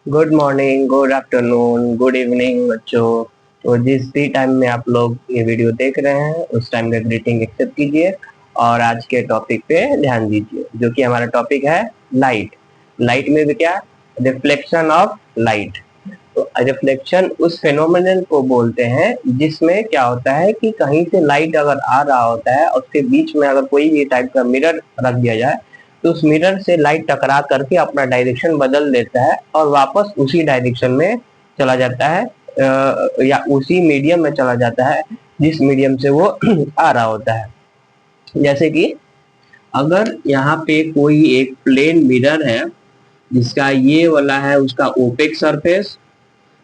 Good morning, good afternoon, good evening बच्चों। तो जिस भी टाइम में आप लोग ये वीडियो देख रहे हैं उस टाइम का ग्रीटिंग एक्सेप्ट कीजिए और आज के टॉपिक पे ध्यान दीजिए, जो कि हमारा टॉपिक है लाइट। लाइट में भी क्या, रिफ्लेक्शन ऑफ लाइट। तो रिफ्लेक्शन उस फेनोमेनन को बोलते हैं जिसमें क्या होता है कि कहीं से लाइट अगर आ रहा होता है, उसके बीच में अगर कोई भी टाइप का मिरर रख दिया जाए तो उस मिरर से लाइट टकरा करके अपना डायरेक्शन बदल देता है और वापस उसी डायरेक्शन में चला जाता है, या उसी मीडियम में चला जाता है जिस मीडियम से वो आ रहा होता है। जैसे कि अगर यहाँ पे कोई एक प्लेन मिरर है जिसका ये वाला है उसका ओपेक सरफेस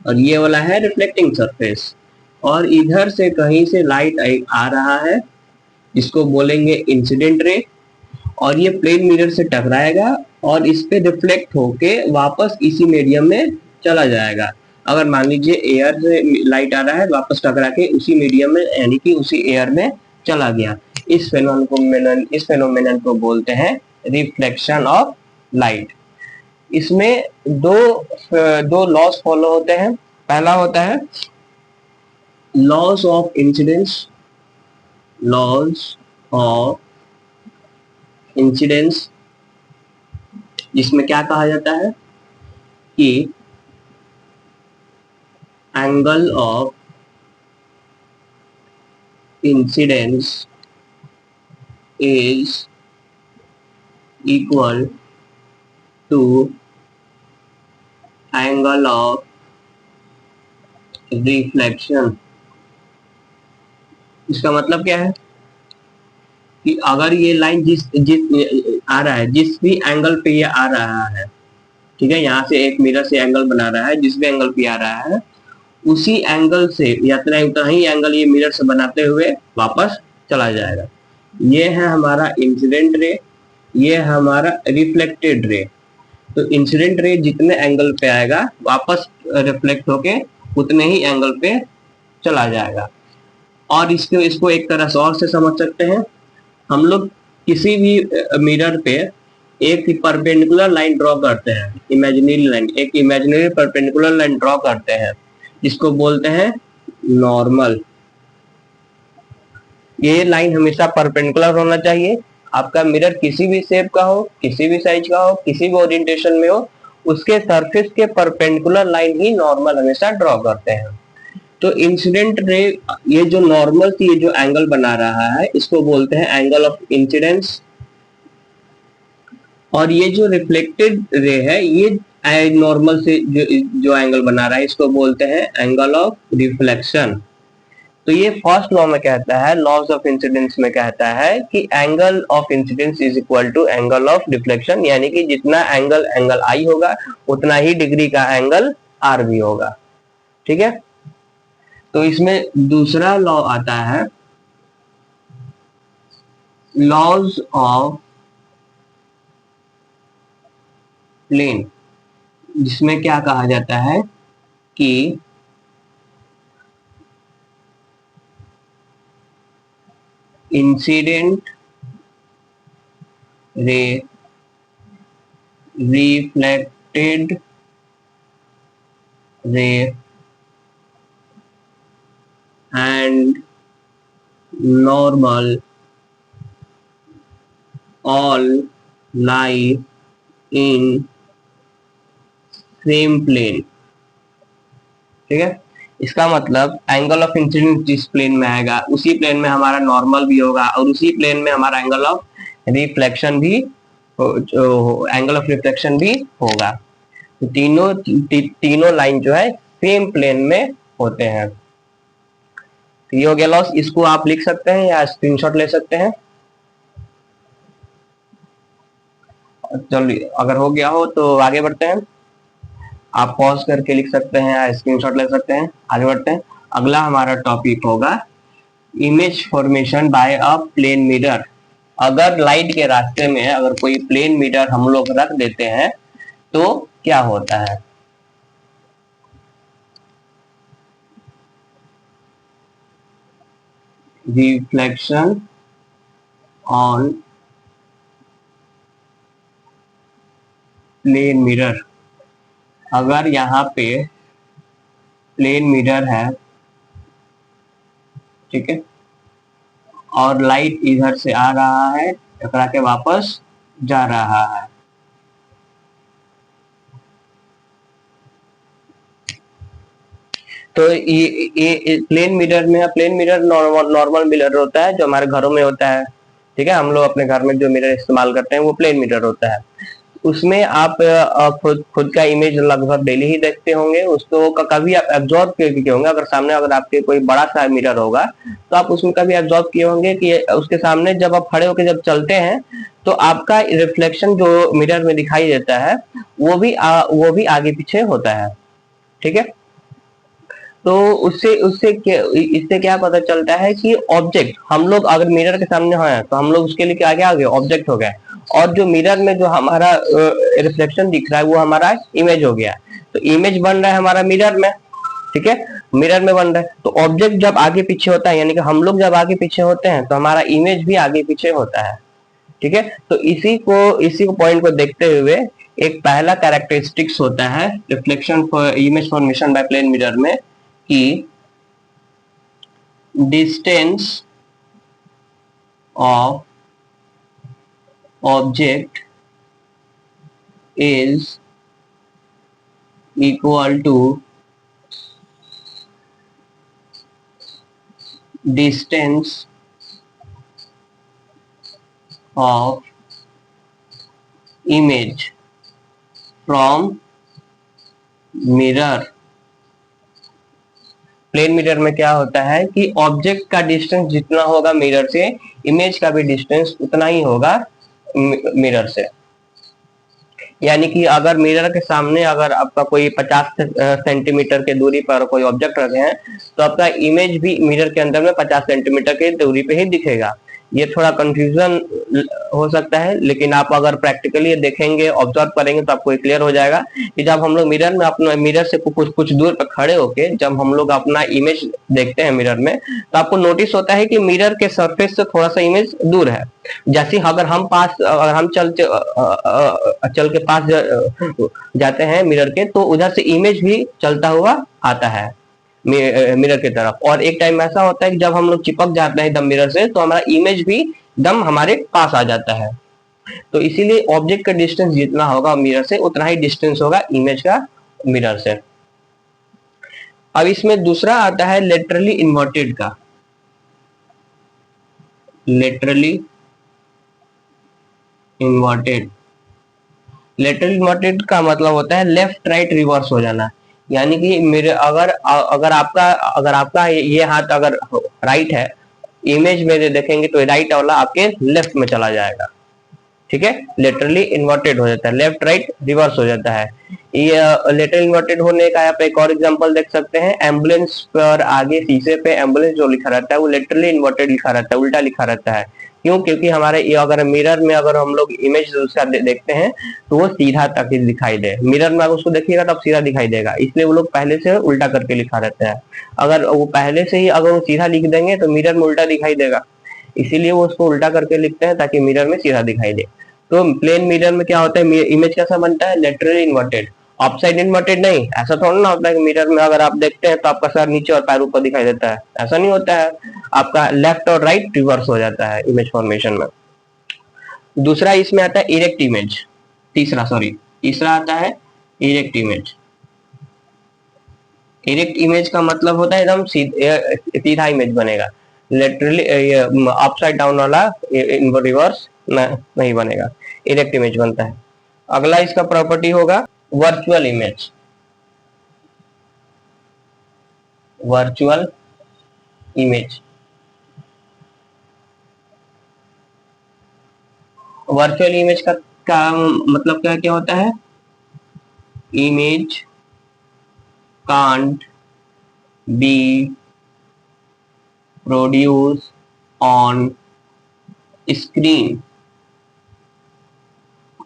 और ये वाला है रिफ्लेक्टिंग सरफेस, और इधर से कहीं से लाइट आ रहा है जिसको बोलेंगे इंसिडेंट रे, और ये प्लेन मिरर से टकराएगा और इस पे रिफ्लेक्ट होके वापस इसी मीडियम में चला जाएगा। अगर मान लीजिए एयर से लाइट आ रहा है, वापस टकरा के उसी मीडियम में यानी कि उसी एयर में चला गया। इस फेनोमेनन को बोलते हैं रिफ्लेक्शन ऑफ लाइट। इसमें दो दो लॉस फॉलो होते हैं। पहला होता है laws of incidence. Laws of incidence जिसमें क्या कहा जाता है कि angle of incidence is equal to angle of reflection. इसका मतलब क्या है कि अगर ये लाइन जिस जिस आ रहा है, जिस भी एंगल पे ये आ रहा है, ठीक है, यहाँ से एक मिरर से एंगल बना रहा है, जिस भी एंगल पे आ रहा है उसी एंगल से यात्रा उतना ही एंगल ये मिरर से बनाते हुए वापस चला जाएगा। ये है हमारा इंसिडेंट रे, ये है हमारा रिफ्लेक्टेड रे। तो इंसिडेंट रे जितने एंगल पे आएगा वापस रिफ्लेक्ट होके उतने ही एंगल पे चला जाएगा। और इसको एक तरह से और से समझ सकते हैं हम लोग। किसी भी मिरर पे एक परपेंडिकुलर लाइन ड्रॉ करते हैं, इमेजिनरी लाइन, एक इमेजिनरी परपेंडिकुलर लाइन ड्रॉ करते हैं जिसको बोलते हैं नॉर्मल। ये लाइन हमेशा परपेंडिकुलर होना चाहिए। आपका मिरर किसी भी शेप का हो, किसी भी साइज का हो, किसी भी ओरिएंटेशन में हो, उसके सरफेस के परपेंडिकुलर लाइन ही नॉर्मल हमेशा ड्रॉ करते हैं। तो इंसिडेंट रे, ये जो नॉर्मल की ये जो एंगल बना रहा है इसको बोलते हैं एंगल ऑफ इंसिडेंस। और ये जो रिफ्लेक्टेड रे है ये नॉर्मल से जो एंगल बना रहा है इसको बोलते हैं एंगल ऑफ रिफ्लेक्शन। तो ये फर्स्ट लॉ में कहता है, लॉज ऑफ इंसिडेंस में कहता है कि angle of incidence is equal to angle of reflection, यानी कि जितना एंगल एंगल आई होगा उतना ही डिग्री का एंगल आर भी होगा। ठीक है, तो इसमें दूसरा लॉ आता है लॉज ऑफ प्लेन, जिसमें क्या कहा जाता है कि incident ray reflected ray and normal all lie in same plane। ठीक है, इसका मतलब एंगल ऑफ इंसिडेंस जिस प्लेन में आएगा उसी प्लेन में हमारा नॉर्मल भी होगा और उसी प्लेन में हमारा एंगल ऑफ रिफ्लेक्शन भी एंगल ऑफ रिफ्लेक्शन भी होगा। तो तीनों लाइन जो है सेम प्लेन में होते हैं। तो ये हो गया लॉस। इसको आप लिख सकते हैं या स्क्रीनशॉट ले सकते हैं। चलिए, अगर हो गया हो तो आगे बढ़ते हैं। आप पॉज करके लिख सकते हैं या स्क्रीनशॉट ले सकते हैं। आगे बढ़ते हैं। अगला हमारा टॉपिक होगा image formation by a plane mirror. अगर लाइट के रास्ते में अगर कोई प्लेन मिरर हम लोग रख देते हैं तो क्या होता है। Reflection on plane mirror. अगर यहाँ पे प्लेन मिरर है, ठीक है, और लाइट इधर से आ रहा है, टकरा के वापस जा रहा है, तो ये प्लेन मिरर में, प्लेन मिरर नॉर्मल मिरर होता है जो हमारे घरों में होता है, ठीक है, हम लोग अपने घर में जो मिरर इस्तेमाल करते हैं वो प्लेन मिरर होता है। उसमें आप खुद खुद का इमेज लगभग डेली ही देखते होंगे, उसको कभी आप एब्जॉर्ब किए होंगे। अगर सामने अगर आपके कोई बड़ा सा मिरर होगा तो आप उसमें कभी एब्जॉर्ब किए होंगे कि उसके सामने जब आप खड़े होकर जब चलते हैं तो आपका रिफ्लेक्शन जो मिरर में दिखाई देता है वो भी आगे पीछे होता है, ठीक है। तो उससे उससे इससे क्या पता चलता है कि ऑब्जेक्ट, हम लोग अगर मिरर के सामने हैं तो हम लोग उसके लिए क्या हो गए, ऑब्जेक्ट हो गए, और जो मिरर में जो हमारा रिफ्लेक्शन दिख रहा है वो हमारा इमेज हो गया। तो इमेज बन रहा है हमारा मिरर में, ठीक है, मिरर में बन रहा है। तो ऑब्जेक्ट जब आगे पीछे होता है, यानी कि हम लोग जब आगे पीछे होते हैं तो हमारा इमेज भी आगे पीछे होता है, ठीक है। तो इसी को पॉइंट को देखते हुए एक पहला कैरेक्टरिस्टिक्स होता है reflection for image formation by plane mirror में कि distance of object is equal to distance of image from mirror. Plane mirror में क्या होता है कि ऑब्जेक्ट का डिस्टेंस जितना होगा मिरर से, इमेज का भी डिस्टेंस उतना ही होगा मिरर से। यानी कि अगर मिरर के सामने अगर आपका कोई 50 सेंटीमीटर के दूरी पर कोई ऑब्जेक्ट रखे हैं तो आपका इमेज भी मिरर के अंदर में 50 सेंटीमीटर की दूरी पे ही दिखेगा। ये थोड़ा कंफ्यूजन हो सकता है, लेकिन आप अगर प्रैक्टिकली ये देखेंगे, ऑब्जर्व करेंगे तो आपको क्लियर हो जाएगा कि जब हम लोग मिरर में अपना मिरर से कुछ दूर पर खड़े होके जब हम लोग अपना इमेज देखते हैं मिरर में, तो आपको नोटिस होता है कि मिरर के सरफेस से थोड़ा सा इमेज दूर है। जैसे अगर हम चल के पास जाते हैं मिरर के, तो उधर से इमेज भी चलता हुआ आता है मिरर की तरफ। और एक टाइम ऐसा होता है कि जब हम लोग चिपक जाते हैं एकदम मिरर से तो हमारा इमेज भी एकदम हमारे पास आ जाता है। तो इसीलिए ऑब्जेक्ट का डिस्टेंस जितना होगा मिरर से उतना ही डिस्टेंस होगा इमेज का मिरर से। अब इसमें दूसरा आता है लेटरली इन्वर्टेड का। लेटरली इन्वर्टेड, लेटरल इन्वर्टेड का मतलब होता है लेफ्ट राइट रिवर्स हो जाना। यानी कि मेरे अगर आपका ये हाथ अगर राइट है, इमेज में देखेंगे तो राइट वाला आपके लेफ्ट में चला जाएगा, ठीक है। लेटरली इन्वर्टेड हो जाता है, लेफ्ट राइट रिवर्स हो जाता है। ये लेटरली इन्वर्टेड होने का आप एक और एग्जांपल देख सकते हैं। एम्बुलेंस पर आगे शीशे पे एम्बुलेंस जो लिखा रहता है वो लेटरली इन्वर्टेड लिखा रहता है, उल्टा लिखा रहता है। क्यों? क्योंकि हमारे ये अगर मिरर में अगर हम लोग इमेज उसका देखते हैं तो वो सीधा तक दिखाई दे, मिरर में अगर उसको देखिएगा तब सीधा दिखाई देगा, इसलिए वो लोग पहले से उल्टा करके लिखा रहता है। अगर वो पहले से ही अगर वो सीधा लिख देंगे तो मिरर में उल्टा दिखाई देगा, इसीलिए वो उसको उल्टा करके लिखते हैं ताकि मिरर में सीधा दिखाई दे। तो प्लेन मिरर में क्या होता है, इमेज कैसा बनता है, लेटरली इन्वर्टेड, अपसाइड इन्वर्टेड नहीं। ऐसा थोड़ा ना होता है कि मिरर में अगर आप देखते हैं तो आपका सर नीचे और पैर ऊपर दिखाई देता है, ऐसा नहीं होता है। आपका लेफ्ट और राइट रिवर्स हो जाता है इमेज फॉर्मेशन में। दूसरा इसमें आता है इरेक्ट इमेज, तीसरा आता है इरेक्ट इमेज। इरेक्ट इमेज का मतलब होता है एकदम सीधा इमेज बनेगा, लेटरली अपसाइड डाउन वाला रिवर्स नहीं बनेगा, इरेक्ट इमेज बनता है। अगला इसका प्रॉपर्टी होगा virtual image. Virtual image, virtual image का मतलब क्या क्या होता है, image can't be produce on screen.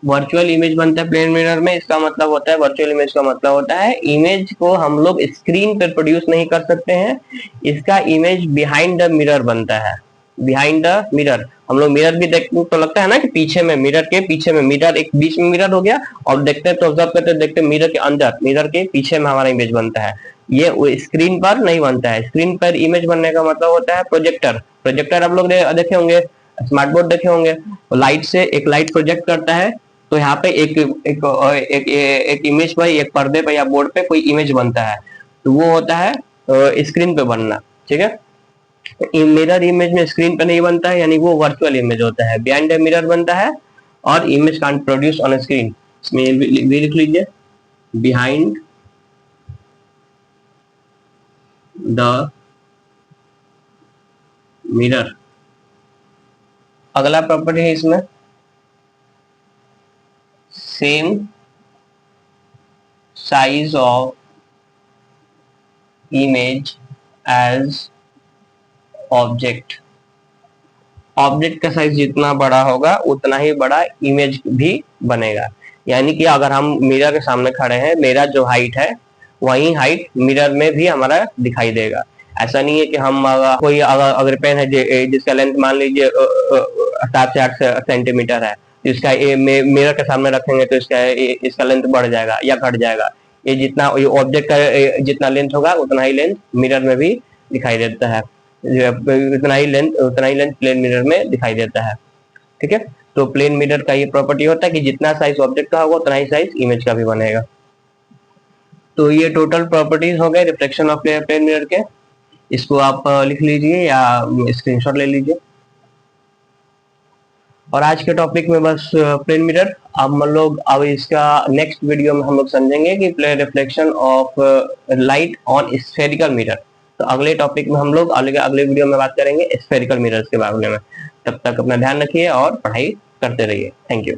Virtual image बनता है प्लेन मिरर में, इसका मतलब होता है, वर्चुअल इमेज का मतलब होता है इमेज को हम लोग स्क्रीन पर प्रोड्यूस नहीं कर सकते हैं, इसका इमेज बिहाइंड द मिरर बनता है। Behind the mirror. हम लोग मिरर भी देखते तो लगता है ना कि पीछे में, मिरर के पीछे में, मिरर एक बीच में मिरर हो गया, और देखते हैं तो ऑब्जर्व करते देखते मिरर के अंदर, मिरर के पीछे में हमारा इमेज बनता है। ये स्क्रीन पर नहीं बनता है। स्क्रीन पर इमेज बनने का मतलब होता है प्रोजेक्टर। प्रोजेक्टर आप लोग देखे होंगे, स्मार्ट बोर्ड देखे होंगे, लाइट से एक लाइट प्रोजेक्ट करता है, तो यहाँ पे एक इमेज पर, एक पर्दे पे या बोर्ड पे कोई इमेज बनता है, तो वो होता है स्क्रीन पे बनना। ठीक है, मिरर इमेज में स्क्रीन पे नहीं बनता है, यानी वो वर्चुअल इमेज होता है। बिहाइंड द मिरर बनता है और image can't produce on screen. इसमें भी लिख लीजिए, बिहाइंड द मिरर। अगला प्रॉपर्टी है इसमें, same size of image as object. Object का साइज जितना बड़ा होगा उतना ही बड़ा इमेज भी बनेगा। यानी कि अगर हम मिरर के सामने खड़े हैं, मेरा जो हाइट है वही हाइट मिरर में भी हमारा दिखाई देगा। ऐसा नहीं है कि हम कोई अगर पेन है जिसका लेंथ मान लीजिए 7 से 8 सेंटीमीटर है, तो इसका मिरर के सामने रखेंगे तो इसका लेंथ बढ़ जाएगा या घट जाएगा। ये ऑब्जेक्ट का जितना लेंथ होगा उतना ही लेंथ मिरर में भी दिखाई देता है, उतना ही लेंथ प्लेन मिरर में दिखाई देता है। ठीक है, तो प्लेन मिरर का ये प्रॉपर्टी होता है कि जितना साइज ऑब्जेक्ट का होगा उतना ही साइज इमेज का भी बनेगा। तो ये टोटल प्रॉपर्टीज हो गए रिफ्लेक्शन ऑफ प्लेन मिरर के। इसको आप लिख लीजिए या स्क्रीनशॉट ले लीजिए। और आज के टॉपिक में बस प्लेन मिरर। हम लोग अब इसका नेक्स्ट वीडियो में हम लोग समझेंगे कि reflection of light on spherical mirror. तो अगले टॉपिक में हम लोग अगले वीडियो में बात करेंगे स्फेरिकल मिरर्स के बारे में। तब तक अपना ध्यान रखिए और पढ़ाई करते रहिए। Thank you.